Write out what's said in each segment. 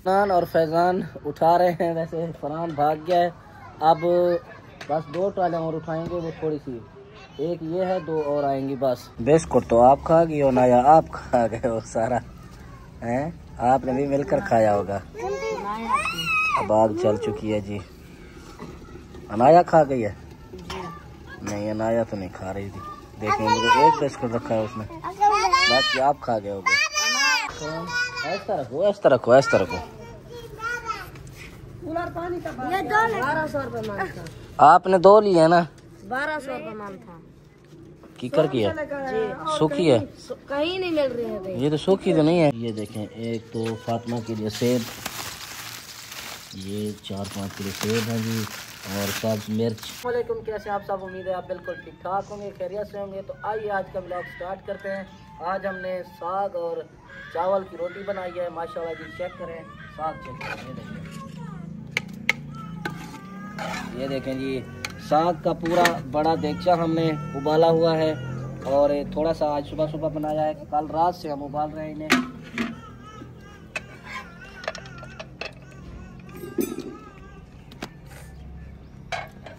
फरहान और फैज़ान उठा रहे हैं। वैसे फरहान भाग गया है। अब बस 2 ट्रालियाँ और उठाएंगे, वो थोड़ी सी, एक ये है, 2 और आएंगी बस। बिस्कुट तो आप खा गई हो, नाया आप खा गए हो सारा, हैं? आपने भी मिलकर खाया होगा। अब आग चल चुकी है जी। अनाया खा गई है? नहीं, अनाया तो नहीं खा रही थी। देखें, मुझे एक बिस्कुट रखा है उसने, बाकी आप खा गए होगे। ऐसा रखो, ऐसा रखो, ऐसा रखो। ये 1200 रुपये मान था। आपने 2 लिए ना? 1200 रुपये मान था। कीकर की है? सूखी है? कहीं नहीं मिल रही है। ये तो सूखी तो नहीं है। ये देखें, एक तो फातिमा के लिए सेब, ये 4-5 किलो सेब है जी, और सब्ज मिर्च। वालेकुम, कैसे आप सब? उम्मीद है आप बिल्कुल ठीक ठाक होंगे, खैरियत से होंगे। तो आइए आज का ब्लॉग स्टार्ट करते हैं। आज हमने साग और चावल की रोटी बनाई है। माशाल्लाह जी, चेक करें साग, चेक करें। ये देखें जी, साग का पूरा बड़ा देगचा हमने उबाला हुआ है, और थोड़ा सा आज सुबह सुबह बनाया है। कल रात से हम उबाल रहे हैं इन्हें।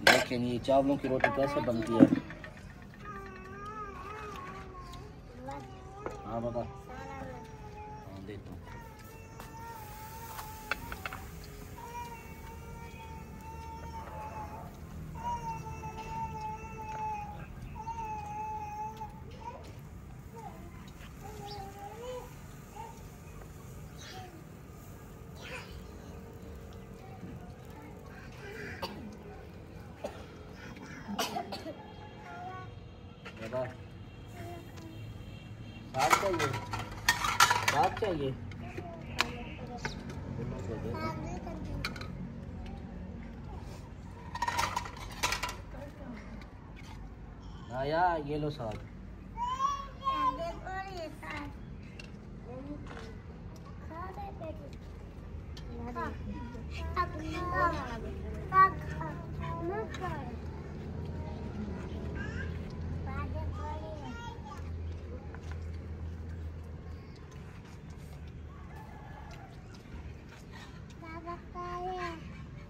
देखें ये चावलों की रोटी कैसे बनती है। हाँ बाबा, हाँ देता हूँ। साग चाहिए, साग चाहिए। आया, ये लो साग।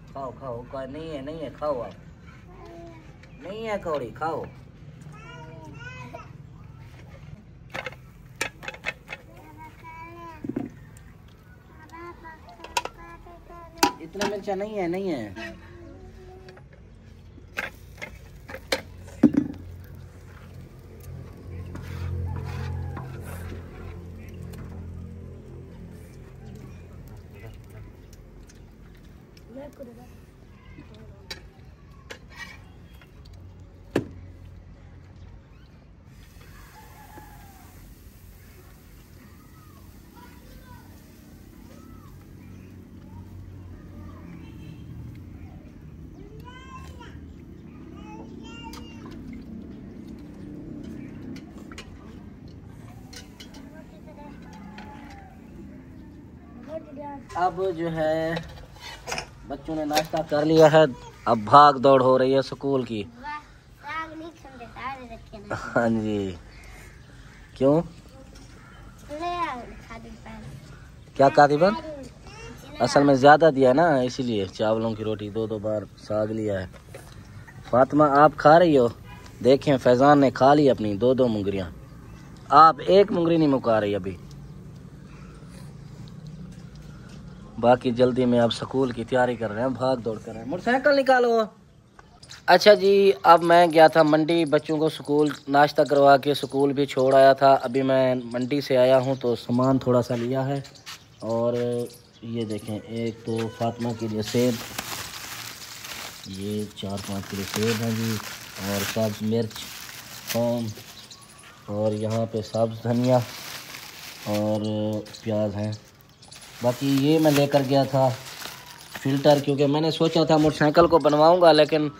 खाओ खाओ, कोई नहीं है, नहीं है, खाओ आप। नहीं है कौड़ी, खाओ। इतना मिर्चा नहीं है, नहीं है। अब जो है बच्चों ने नाश्ता कर लिया है। अब भाग दौड़ हो रही है स्कूल की। हाँ जी, क्यों? क्या कातिबन? असल में ज़्यादा दिया ना, इसीलिए चावलों की रोटी 2-2 बार साग लिया है। फातिमा आप खा रही हो? देखें, फैज़ान ने खा ली अपनी 2-2 मुंगरियाँ। आप एक मुंगरी नहीं मुका रही अभी। बाकी जल्दी में अब स्कूल की तैयारी कर रहे हैं, भाग दौड़ कर रहे हैं। मोटरसाइकिल निकालो। अच्छा जी, अब मैं गया था मंडी, बच्चों को स्कूल नाश्ता करवा के स्कूल भी छोड़ आया था। अभी मैं मंडी से आया हूं तो सामान थोड़ा सा लिया है। और ये देखें, एक तो फातिमा के लिए सेब, ये 4-5 किलो सेब हैं जी, और सब्ज मिर्च, थूम, और यहाँ पे सब्ज धनिया और प्याज हैं। बाकी ये मैं लेकर गया था फ़िल्टर, क्योंकि मैंने सोचा था मोटरसाइकिल को बनवाऊंगा, लेकिन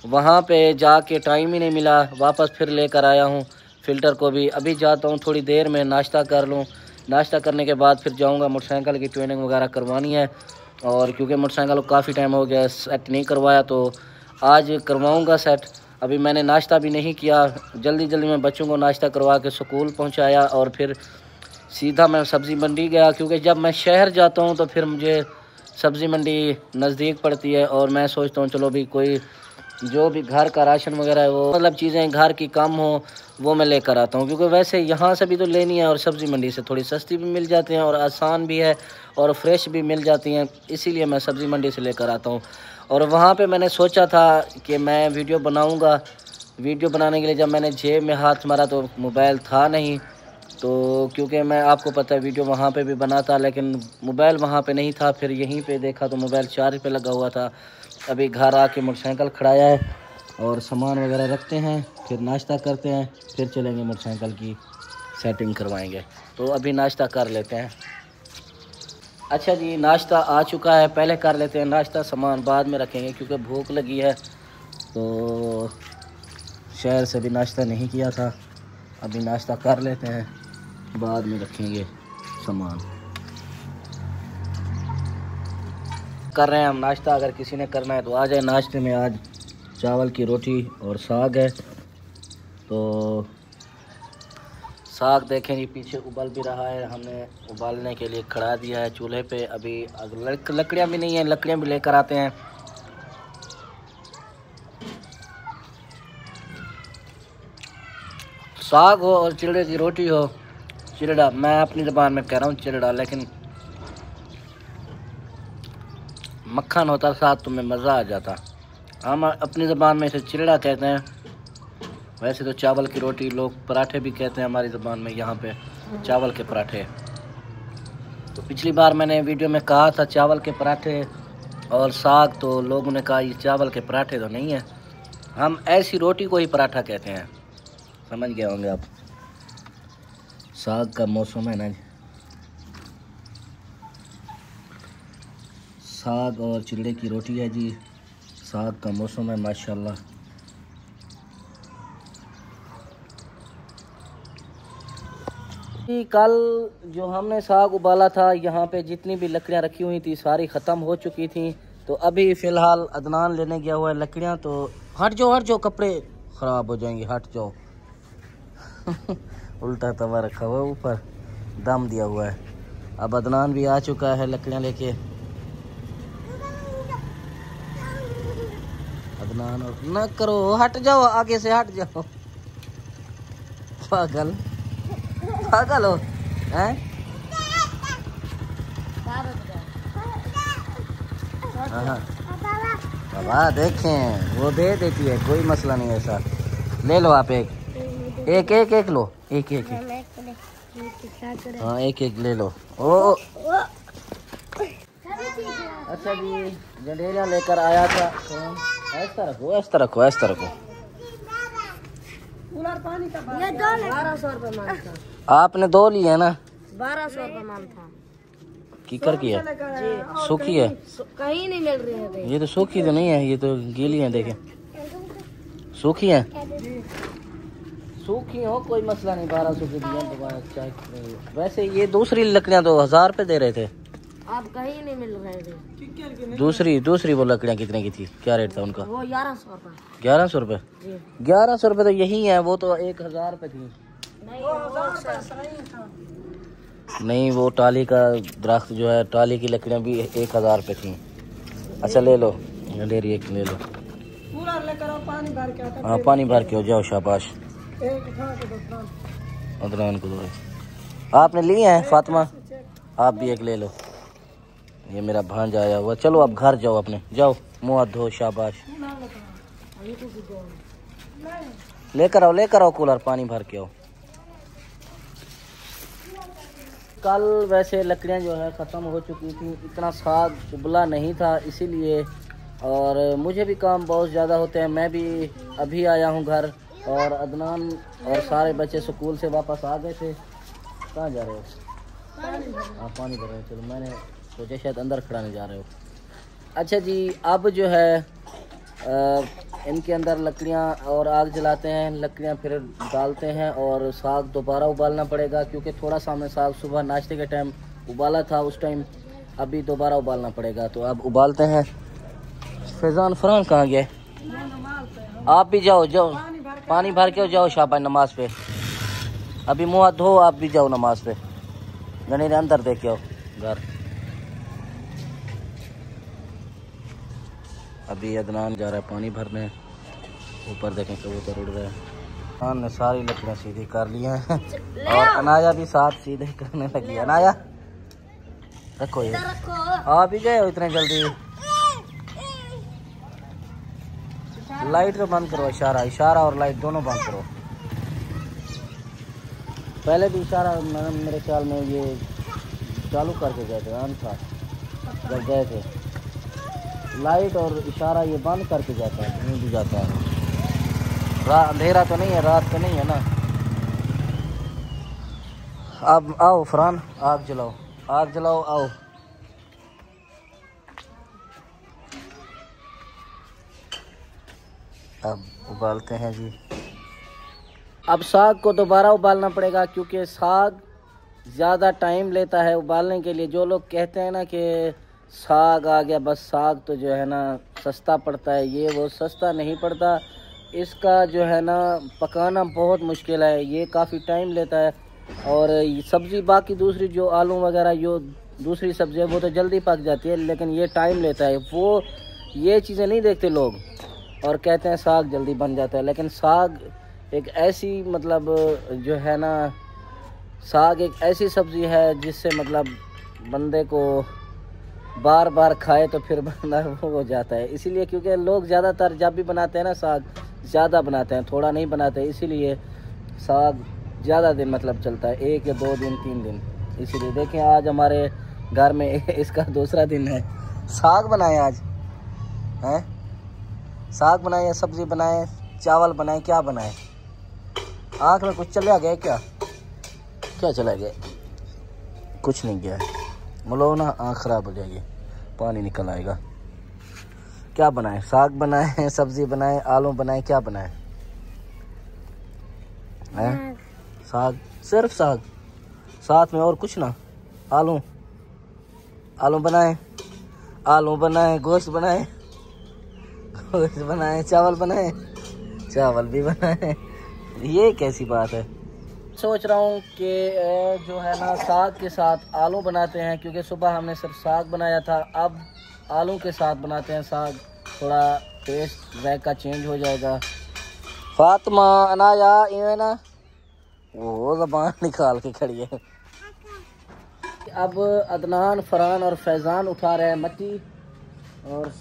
वहाँ पे जाके टाइम ही नहीं मिला। वापस फिर लेकर आया हूँ फ़िल्टर को भी। अभी जाता हूँ थोड़ी देर में, नाश्ता कर लूँ। नाश्ता करने के बाद फिर जाऊँगा, मोटरसाइकिल की ट्यूनिंग वगैरह करवानी है। और क्योंकि मोटरसाइकिल को काफ़ी टाइम हो गया सेट नहीं करवाया, तो आज करवाऊँगा सेट। अभी मैंने नाश्ता भी नहीं किया, जल्दी जल्दी में बच्चों को नाश्ता करवा के स्कूल पहुँचाया और फिर सीधा मैं सब्ज़ी मंडी गया, क्योंकि जब मैं शहर जाता हूँ तो फिर मुझे सब्ज़ी मंडी नज़दीक पड़ती है और मैं सोचता हूँ चलो भी कोई जो भी घर का राशन वगैरह है वो मतलब चीज़ें घर की कम हो वो मैं लेकर आता हूँ, क्योंकि वैसे यहाँ से भी तो लेनी है और सब्ज़ी मंडी से थोड़ी सस्ती भी मिल जाती हैं और आसान भी है और फ्रेश भी मिल जाती हैं, इसीलिए मैं सब्ज़ी मंडी से लेकर आता हूँ। और वहाँ पे मैंने सोचा था कि मैं वीडियो बनाऊँगा। वीडियो बनाने के लिए जब मैंने जेब में हाथ मारा तो मोबाइल था नहीं, तो क्योंकि मैं आपको पता है वीडियो वहाँ पे भी बनाता लेकिन मोबाइल वहाँ पे नहीं था। फिर यहीं पे देखा तो मोबाइल चार्ज पे लगा हुआ था। अभी घर आके मोटरसाइकिल खड़ाया है और सामान वगैरह रखते हैं, फिर नाश्ता करते हैं, फिर चलेंगे मोटरसाइकिल की सेटिंग करवाएंगे। तो अभी नाश्ता कर लेते हैं। अच्छा जी, नाश्ता आ चुका है, पहले कर लेते हैं नाश्ता, सामान बाद में रखेंगे क्योंकि भूख लगी है। तो शहर से भी नाश्ता नहीं किया था, अभी नाश्ता कर लेते हैं, बाद में रखेंगे सामान। कर रहे हैं हम नाश्ता, अगर किसी ने करना है तो आ जाए। नाश्ते में आज चावल की रोटी और साग है। तो साग देखें जी पीछे उबल भी रहा है, हमने उबालने के लिए खड़ा दिया है चूल्हे पे। अभी लकड़ियाँ भी नहीं हैं, लकड़ियाँ भी लेकर आते हैं। साग हो और चिड़े की रोटी हो, चिड़ड़ा, मैं अपनी ज़बान में कह रहा हूँ चिड़ड़ा, लेकिन मक्खन होता साथ तो में मज़ा आ जाता। हम अपनी ज़बान में इसे चिड़ड़ा कहते हैं, वैसे तो चावल की रोटी लोग पराठे भी कहते हैं हमारी ज़बान में, यहाँ पे चावल के पराठे। तो पिछली बार मैंने वीडियो में कहा था चावल के पराठे और साग, तो लोगों ने कहा ये चावल के पराठे तो नहीं है, हम ऐसी रोटी को ही पराठा कहते हैं, समझ गए होंगे आप। साग का मौसम है ना, साग और चिड़े की रोटी है जी, साग का मौसम है माशाल्लाह। कल जो हमने साग उबाला था, यहाँ पे जितनी भी लकड़ियाँ रखी हुई थी सारी ख़त्म हो चुकी थी। तो अभी फ़िलहाल अदनान लेने गया हुआ है लकड़ियाँ। तो हट जाओ, कपड़े ख़राब हो जाएंगे, हट जाओ। उल्टा तवा रखा हुआ है, ऊपर दम दिया हुआ है। अब अदनान भी आ चुका है लकड़ियाँ लेके। अदनान न करो, हट जाओ, आगे से हट जाओ। पागल पागल हो हैं? बाबा देखें वो दे देती है, कोई मसला नहीं ऐसा। ले लो आप एक लो, एक हाँ एक ले लो। ओ अच्छा जी, जंडेरिया लेकर आया था। ऐसा रखो। ये 1200 रुपये मान था। आपने 2 लिए है ना? 1200 रुपये मान था। कीकर की है जी, सूखी है, कहीं नहीं मिल रही है। ये तो सूखी तो नहीं है, ये तो गीली है। देखें सूखी है, सूखी हो कोई मसला नहीं, 1200 की दिया। वैसे ये दूसरी लकड़ियाँ तो 1000 रुपये दे रहे थे, आप कहीं नहीं मिल रहे थे। दूसरी वो लकड़ियाँ कितने की थी, क्या रेट था उनका? वो 1100 रुपये। 1100 रुपये? 1100 रुपये तो यही है, वो तो 1000 रुपये थी। नहीं वो टाली का दरख्त जो है, टाली की लकड़ियाँ भी 1000 रुपये थी। अच्छा ले लो, गंडेरी एक ले लो। हाँ पानी भर के हो जाओ, शाबाश। अदनान को दो, आपने लिए हैं फातिमा, आप भी एक ले लो। ये मेरा भांजा आया हुआ। चलो अब घर जाओ, अपने जाओ, मुँह हाथ धो, शाबाश। लेकर आओ कूलर, पानी भर के आओ। कल वैसे लकड़ियाँ जो है ख़त्म हो चुकी थी, इतना साग उबला नहीं था इसीलिए, और मुझे भी काम बहुत ज़्यादा होते हैं। मैं भी अभी आया हूँ घर, और अदनान और सारे बच्चे स्कूल से वापस आ गए थे। कहाँ जा रहे हो? हाँ पानी भर रहे हो। चलो मैंने सोचा शायद अंदर खड़ाने जा रहे हो। अच्छा जी, अब जो है इनके अंदर लकड़ियाँ और आग जलाते हैं, लकड़ियाँ फिर डालते हैं और साग दोबारा उबालना पड़ेगा, क्योंकि थोड़ा सा हमने साग सुबह नाश्ते के टाइम उबाला था उस टाइम, अभी दोबारा उबालना पड़ेगा। तो अब उबालते हैं। फैजान फरहान कहाँ गए? आप भी जाओ पानी भर के जाओ, शाबाश, नमाज पे। अभी मुँह हाथ धो, आप भी जाओ नमाज पे। गणी रे अंदर देख के आओ घर। अभी अदनान जा रहा है पानी भरने। ऊपर देखें कबूतर उड़ रहे हैं। ने सारी लकड़ियाँ सीधी कर ली हैं और अनाया भी साथ सीधे करने लगी है। अनाया रखो ये, आप भी गए हो इतने जल्दी। लाइट तो बंद करो, इशारा इशारा और लाइट दोनों बंद करो। पहले भी इशारा मेरे ख्याल में ये चालू करके गए थे, ऑन था जब गए थे। लाइट और इशारा ये बंद करके जाता है, नहीं भी जाता है। अंधेरा तो नहीं है, रात तो नहीं है ना। अब आओ फरहान, आग जलाओ, आग जलाओ, आओ। अब उबालते हैं जी। अब साग को दोबारा उबालना पड़ेगा क्योंकि साग ज़्यादा टाइम लेता है उबालने के लिए। जो लोग कहते हैं ना कि साग आ गया बस, साग तो जो है ना सस्ता पड़ता है, ये वो सस्ता नहीं पड़ता। इसका जो है ना पकाना बहुत मुश्किल है, ये काफ़ी टाइम लेता है। और सब्ज़ी बाकी दूसरी जो आलू वगैरह जो दूसरी सब्ज़ी है वो तो जल्दी पक जाती है, लेकिन ये टाइम लेता है। वो ये चीज़ें नहीं देखते लोग और कहते हैं साग जल्दी बन जाता है। लेकिन साग एक ऐसी मतलब जो है ना, साग एक ऐसी सब्ज़ी है जिससे मतलब बंदे को बार बार खाए तो फिर बंदा वो हो जाता है। इसीलिए क्योंकि लोग ज़्यादातर जब भी बनाते हैं ना साग ज़्यादा बनाते हैं, थोड़ा नहीं बनाते, इसीलिए साग ज़्यादा दिन मतलब चलता है, 1 या 2 दिन 3 दिन। इसीलिए देखें आज हमारे घर में इसका दूसरा दिन है। साग बनाए आज हैं, साग बनाए, सब्ज़ी बनाए, चावल बनाए, क्या बनाए। आँख में कुछ चला गया क्या, क्या चला गया? कुछ नहीं गया है, मतलब ना आँख ख़राब हो जाएगी, पानी निकल आएगा। क्या बनाए, साग बनाए, सब्ज़ी बनाए, आलू बनाए, क्या बनाए हैं? साग, सिर्फ साग, साथ में और कुछ ना। आलू, आलू बनाए, आलू बनाए, गोश्त बनाए, गोश्त बनाए, चावल बनाए, चावल भी बनाए। ये कैसी बात है। सोच रहा हूँ कि जो है ना साग के साथ आलू बनाते हैं, क्योंकि सुबह हमने सिर्फ साग बनाया था, अब आलू के साथ बनाते हैं साग, थोड़ा टेस्ट जायका चेंज हो जाएगा। फातिमा, अनाया, इवें ना वो ज़बान निकाल के खड़ी है। अब अदनान, फरहान और फैज़ान उठा रहे हैं मिट्टी। और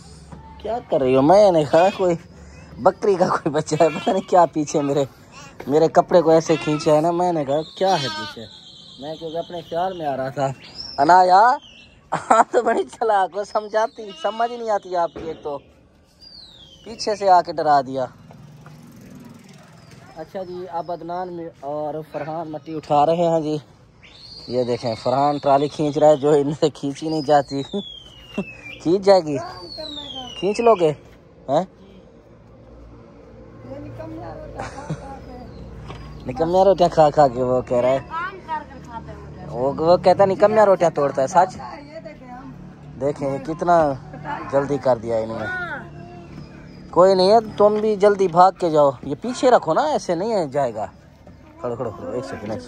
क्या कर रही हो? मैंने कहा कोई बकरी का कोई बच्चा है, पता नहीं क्या पीछे मेरे कपड़े को ऐसे खींचा है ना। मैंने कहा क्या है पीछे, मैं क्योंकि अपने ख्याल में आ रहा था। अनाया तो बड़ी चालाक हो, समझाती समझ ही नहीं आती आपकी, एक तो पीछे से आके डरा दिया। अच्छा जी, अब अदनान और फरहान मिट्टी उठा रहे हैं जी। ये देखें फरहान ट्राली खींच रहा है, जो इनसे खींची नहीं जाती। खींच जाएगी, खींच लोगे हैं? निकम्या रोटियाँ खा खा के वो कह रहा है, वो कहता निकम्या रोटियाँ तोड़ता है। सच देखें कितना जल्दी कर दिया इन्होंने। कोई नहीं है, तुम भी जल्दी भाग के जाओ। ये पीछे रखो ना, ऐसे नहीं है जाएगा। खड़ो खड़ो खड़ो, एक सेकंड,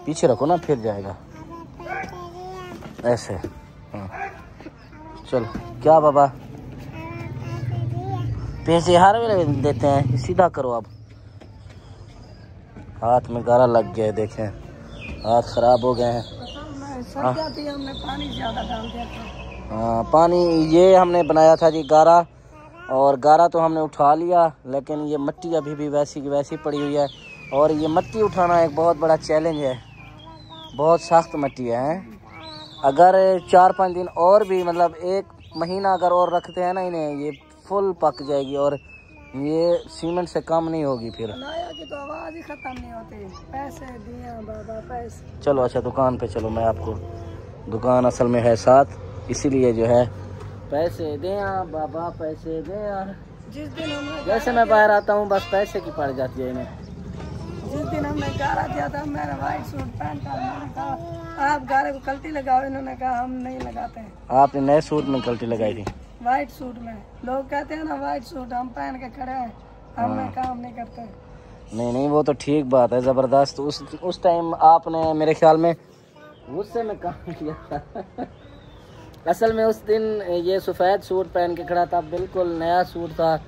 पीछे रखो ना फिर जाएगा ऐसे। हाँ चलो, क्या बाबा पैसे हर वे देते हैं, सीधा करो। अब हाथ में गारा लग गया है, देखें हाथ खराब हो गए हैं। हमने पानी ज़्यादा डाल दिया था। हाँ पानी ये हमने बनाया था जी गारा, और गारा तो हमने उठा लिया, लेकिन ये मिट्टी अभी भी वैसी की वैसी पड़ी हुई है। और ये मिट्टी उठाना एक बहुत बड़ा चैलेंज है, बहुत सख्त मिट्टी है। अगर 4-5 दिन और भी मतलब 1 महीना अगर और रखते हैं ना इन्हें, ये फुल पक जाएगी और ये सीमेंट से कम नहीं होगी। फिर की तो आवाज़ ही खत्म नहीं होती। पैसे दिया बाबा, पैसे। चलो अच्छा दुकान पे चलो, मैं आपको, दुकान असल में है साथ, इसीलिए जो है पैसे दे बाबा, पैसे दे। जिस दिन जैसे मैं बाहर आता हूँ बस पैसे की पड़ जाती है इन्हें। जिस दिन हमने गारा दिया था, मेरा वाइट सूट पहन कर, मैंने कहा आप गारे को कल्टी लगाओ, इन्होंने कहा हम नहीं लगाते हैं। आपने नए सूट में कल्टी लगाई थी? वाइट सूट में। लोग कहते हैं ना वाइट सूट हम पहन के खड़े हैं, हमने काम नहीं करते। नहीं नहीं वो तो ठीक बात है, ज़बरदस्त। उस टाइम आपने मेरे ख्याल में गुस्से में काम किया था। असल में उस दिन ये सफ़ेद सूट पहन के खड़ा था, बिल्कुल नया सूट था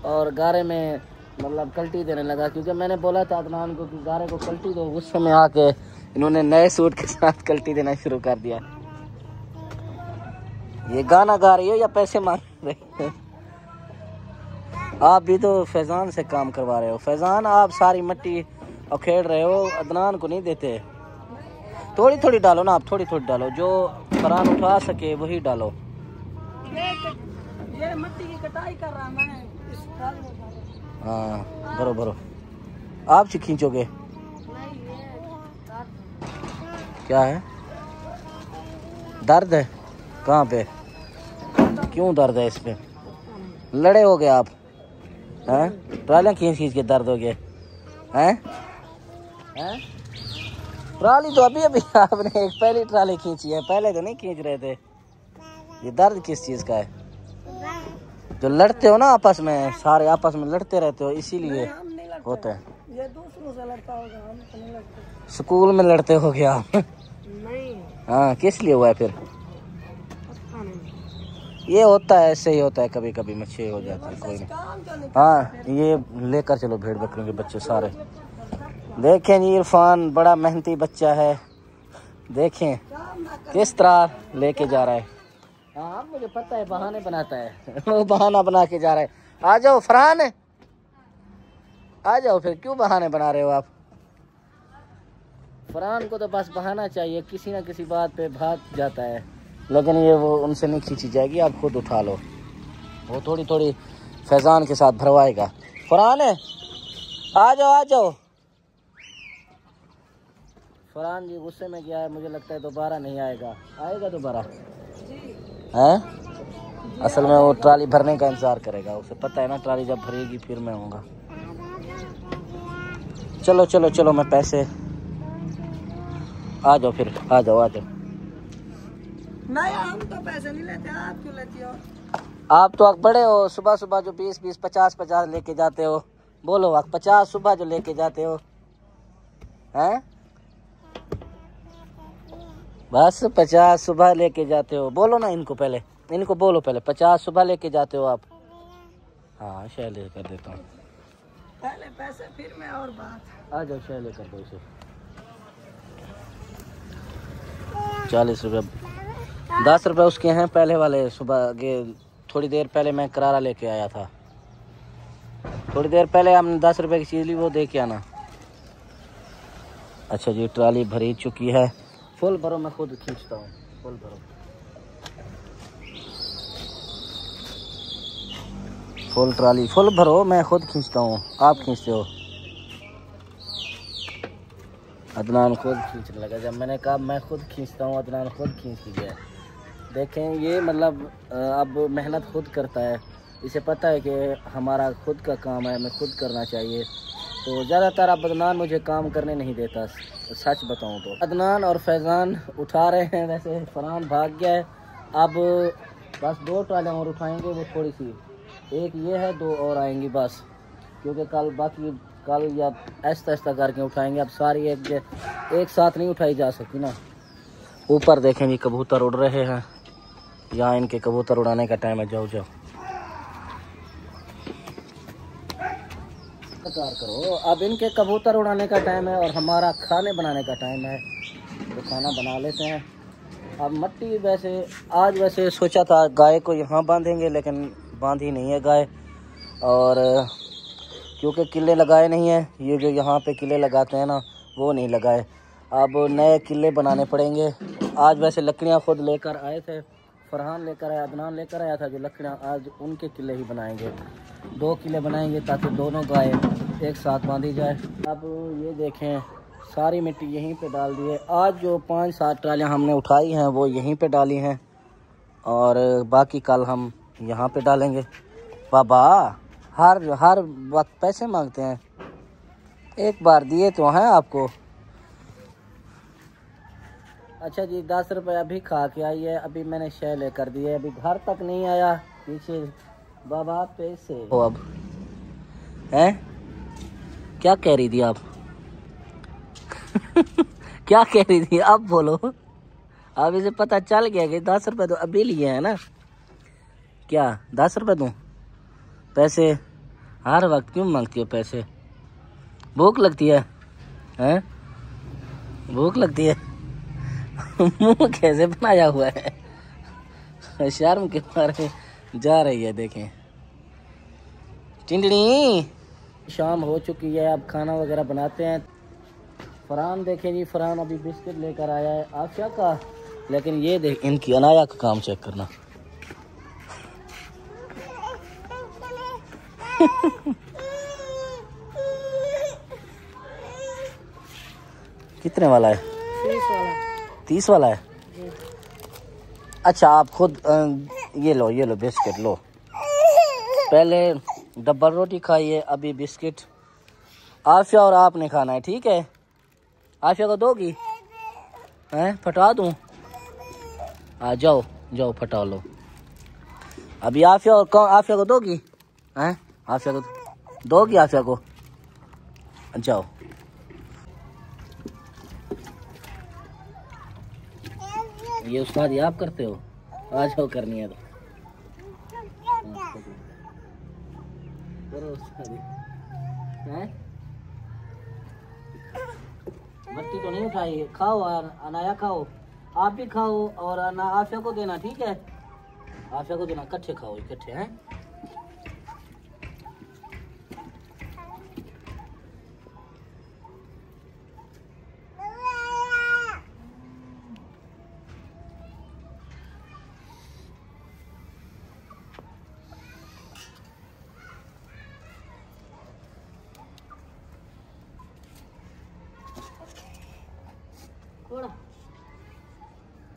और गारे में मतलब कल्टी देने लगा, क्योंकि मैंने बोला था अदनान को कि गारे को कल्टी दो। गुस्से में आके इन्होंने नए सूट के साथ कल्टी देना शुरू कर दिया। ये गाना गा रही हो या पैसे मांग रहे हो? आप भी तो फैज़ान से काम करवा रहे हो। फैज़ान आप सारी मिट्टी उखेड़ रहे हो, अदनान को नहीं देते। थोड़ी थोड़ी डालो ना, आप थोड़ी थोड़ी डालो, जो फरहान उठा सके वही डालो। ये मिट्टी की कटाई कर रहा मैं। हाँ भरो भरो, आप से खींचोगे? क्या है? दर्द है? कहाँ पे? क्यों दर्द है इस पे? लड़े हो गए आप? हैं? ट्रालियाँ खींच खींच के दर्द हो गए हैं? हैं? ट्राली तो अभी अभी आपने एक पहली ट्राली खींची है, पहले तो नहीं खींच रहे थे। ये दर्द किस चीज़ का है? जो लड़ते हो ना आपस में, सारे आपस में लड़ते रहते हो, इसीलिए होता है। ये दूसरों से लड़ता होगा, हम तो नहीं लड़ते। स्कूल में लड़ते हो गया आप? नहीं। हाँ, किस लिए हुआ है फिर? पता नहीं। ये होता है, ऐसे ही होता है, कभी कभी मच्छी हो जाता है, कोई नहीं। हाँ, ये लेकर चलो भेड़ बकरियों के बच्चे सारे। देखें जी, इरफान बड़ा मेहनती बच्चा है, देखें किस तरह लेके जा रहा है। हाँ मुझे पता है, बहाने बनाता है। वो बहाना बना के जा रहा है। आ जाओ फरहान, आ जाओ। फिर क्यों बहाने बना रहे हो आप? फरहान को तो बस बहाना चाहिए, किसी ना किसी बात पे भाग जाता है, लेकिन ये वो उनसे नहीं खींची जाएगी, आप खुद उठा लो। वो थोड़ी थोड़ी फैज़ान के साथ भरवाएगा। फरहान आ जाओ, आ जाओ। फरहान जी गुस्से में गया है, मुझे लगता है दोबारा नहीं आएगा। आएगा दोबारा? हैं? असल में वो ट्राली भरने का इंतजार करेगा, उसे पता है ना ट्राली जब भरेगी फिर मैं आऊँगा। चलो चलो चलो, मैं पैसे, आ जाओ फिर, आ जाओ आ जाओ। नहीं, हम तो पैसे नहीं लेते, आप क्यों लेती हो? आप तो बड़े हो, सुबह सुबह जो 20-20, 50-50 लेके जाते हो। बोलो आप, 50 सुबह जो लेके जाते हो हैं? बस 50 सुबह लेके जाते हो। बोलो ना इनको, पहले इनको बोलो, पहले 50 सुबह लेके जाते हो आप। हाँ शेयर कर देता हूँ, पहले पैसे फिर मैं और बात। आ जाओ, शेयर कर दो इसे। 40 रुपये, 10 रुपये उसके हैं पहले वाले। सुबह के थोड़ी देर पहले मैं करारा लेके आया था, थोड़ी देर पहले हमने 10 रुपये की चीज़ ली, वो दे के आना। अच्छा जी, ट्राली भरी चुकी है। फुल भरो, मैं खुद खींचता हूँ। फुल भरो, फुल ट्राली फुल भरो, मैं खुद खींचता हूँ, आप खींचते हो। अदनान खुद खींचने लगा, जब मैंने कहा मैं खुद खींचता हूँ, अदनान खुद खींच के गया। देखें ये मतलब अब मेहनत खुद करता है, इसे पता है कि हमारा खुद का काम है, हमें खुद करना चाहिए। तो ज़्यादातर अब अदनान मुझे काम करने नहीं देता, सच बताऊं तो। अदनान और फैज़ान उठा रहे हैं, वैसे फरहान भाग गया है। अब बस 2 ट्रालियाँ और उठाएंगे, वो थोड़ी सी, एक ये है, 2 और आएंगी बस, क्योंकि कल या ऐसा ऐसा करके उठाएंगे। अब सारी एक साथ नहीं उठाई जा सकती ना। ऊपर देखें जी, कबूतर उड़ रहे हैं, यहाँ इनके कबूतर उड़ाने का टाइम है। जाओ जाओ, करो। अब इनके कबूतर उड़ाने का टाइम है और हमारा खाने बनाने का टाइम है, तो खाना बना लेते हैं। अब मट्टी वैसे सोचा था गाय को यहाँ बांधेंगे, लेकिन बांधी नहीं है गाय, और क्योंकि किले लगाए नहीं है, ये जो यहाँ पे किले लगाते हैं ना, वो नहीं लगाए। अब नए किले बनाने पड़ेंगे। आज वैसे लकड़ियाँ खुद लेकर आए थे, फरहान लेकर आया, अदनान लेकर आया था जो लकड़ियाँ, आज उनके किले ही बनाएंगे। 2 किले बनाएंगे ताकि दोनों गाय एक साथ बांधी जाए। अब ये देखें, सारी मिट्टी यहीं पे डाल दी है। आज जो 5-7 ट्रालियाँ हमने उठाई हैं वो यहीं पे डाली हैं, और बाकी कल हम यहाँ पे डालेंगे। बाबा हर वक्त पैसे मांगते हैं, एक बार दिए तो हैं आपको। अच्छा जी, 10 रुपये अभी खा के आई है, अभी मैंने शेयर लेकर दिए, अभी घर तक नहीं आया, पीछे बाबा पैसे हो। अब हैं, क्या कह रही थी आप? क्या कह रही थी आप, बोलो। अब इसे पता चल गया कि 10 रुपए तो अभी लिए है ना। क्या 10 रुपए दूं? पैसे हर वक्त क्यों मांगती हो पैसे? भूख लगती है? हैं? भूख लगती है? मुंह कैसे बनाया हुआ है, शर्म के मारे जा रही है। देखें टिंडनी, शाम हो चुकी है, अब खाना वगैरह बनाते हैं। फरहान देखें जी, फरहान अभी बिस्किट लेकर आया है आफिया का, लेकिन ये देख इनकी अनाया का काम चेक करना। कितने वाला है? 30 वाला। 30 वाला है? अच्छा आप खुद ये लो बिस्किट लो। पहले डबल रोटी खाइए, अभी बिस्किट आफिया और आपने खाना है, ठीक है? आफिया को दोगी? हैं फटा दूं? आ जाओ जाओ फटा लो। अभी आफिया और कौन, आफिया को दोगी? हैं आफिया को दोगी? आफिया को जाओ। ये उस्तादी आप करते हो? आ जाओ करनी है तो करो उस्तादी। हैं मट्टी तो नहीं उठाई, खाओ अनाया खाओ, आप भी खाओ और आफिया को देना, ठीक है? आफिया को देना, इकट्ठे खाओ इकट्ठे। हैं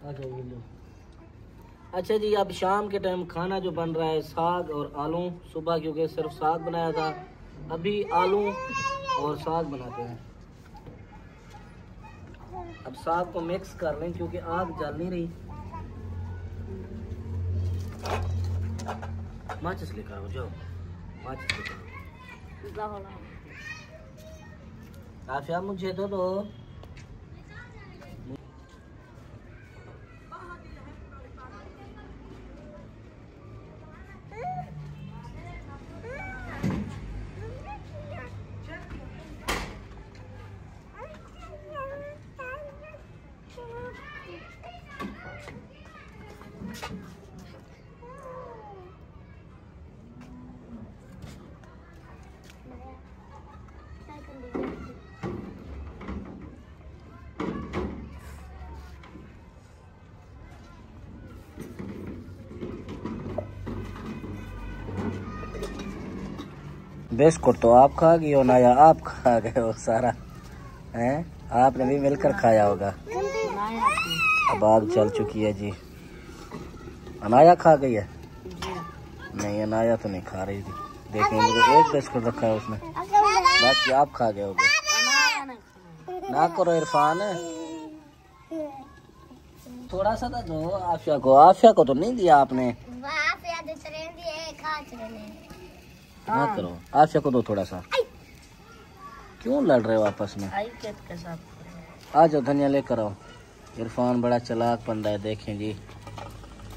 आ जाओ ये लो। अच्छा जी, अब शाम के टाइम खाना जो बन रहा है साग और आलू। सुबह क्योंकि सिर्फ साग बनाया था, अभी आलू और साग बनाते हैं। अब साग को मिक्स कर लें क्योंकि आग जल नहीं रही। माचिस लेकर आओ, जाओ माचिस लेकर आओ। आफिया मुझे तो दो। बिस्कुट तो आप खा गई हो ना, या आप खा गए हो सारा? हैं आपने भी मिलकर खाया होगा। अब आग चल चुकी है जी। अनाया खा गई है? नहीं अनाया तो नहीं खा रही थी। देखें मुझे एक बिस्कुट रखा है उसने, बाकी आप खा गए होगे। ना करो इरफान, थोड़ा सा दो आफिया को। आफिया को तो नहीं दिया आपने। ना करो, आफिया को दो थोड़ा सा। क्यों लड़ रहे हो आपस में? आ जाओ धनिया लेकर आओ। इरफान बड़ा चालाक बंदा है, देखें जी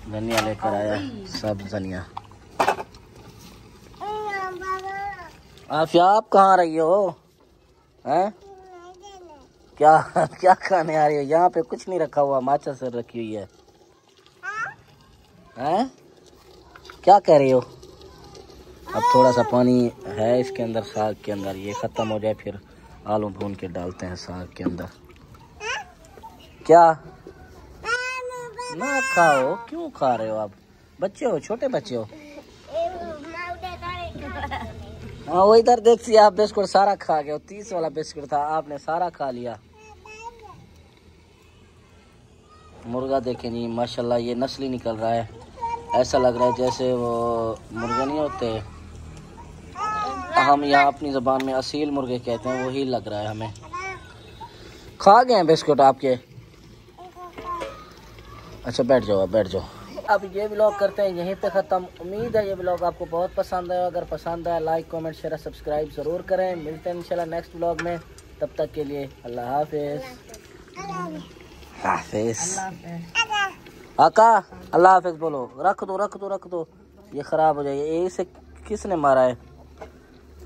धनिया लेकर आया, सब धनिया। आफिया आप कहाँ रही हो? हैं क्या क्या खाने आ रही हो? यहाँ पे कुछ नहीं रखा हुआ, माचिस रखी हुई है। हैं क्या कह रही हो? अब थोड़ा सा पानी है इसके अंदर, साग के अंदर, ये खत्म हो जाए फिर आलू भून के डालते हैं साग के अंदर। क्या ना खाओ? क्यों खा रहे हो आप? बच्चे हो, छोटे बच्चे हो। हाँ वो इधर देखिए, आप बिस्कुट सारा खा गए हो। 30 वाला बिस्कुट था, आपने सारा खा लिया। मुर्गा देखें जी माशाल्लाह, ये नस्ली निकल रहा है। ऐसा लग रहा है जैसे वो मुर्गे नहीं होते, हम यहाँ अपनी ज़बान में असील मुर्गे कहते हैं, वही लग रहा है हमें। खा गए हैं बिस्कुट आपके? अच्छा बैठ जाओ, बैठ जाओ। अब ये व्लॉग करते हैं यहीं पे ख़त्म। उम्मीद है ये व्लॉग आपको बहुत पसंद आया। अगर पसंद आया लाइक कमेंट शेयर सब्सक्राइब ज़रूर करें। मिलते हैं इंशाल्लाह नेक्स्ट व्लॉग में, तब तक के लिए अल्लाह हाफिज़। हाफिज। अल्लाह हाफिज। आका अल्लाह हाफिज बोलो। रख दो रख दो रख दो, ये खराब हो जाएगी। ये इसे किसने मारा है?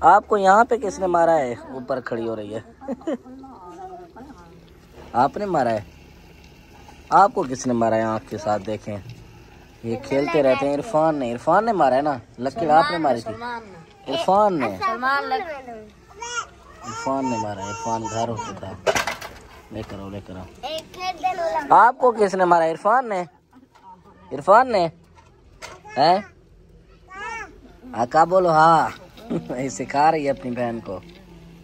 आपको यहाँ पे किसने मारा है? ऊपर खड़ी हो रही है। आपने मारा है? आपको किसने मारा है? आँख के साथ देखें, ये खेलते रहते हैं। इरफान ने मारा है ना? लकीर आपने मारी थी? इरफान ने मारा। इरफान घर हो चुका। लेकर आओ। आपको किसने मारा? इरफान ने हैं? आका बोलो हाँ। सिखा रही है अपनी बहन को।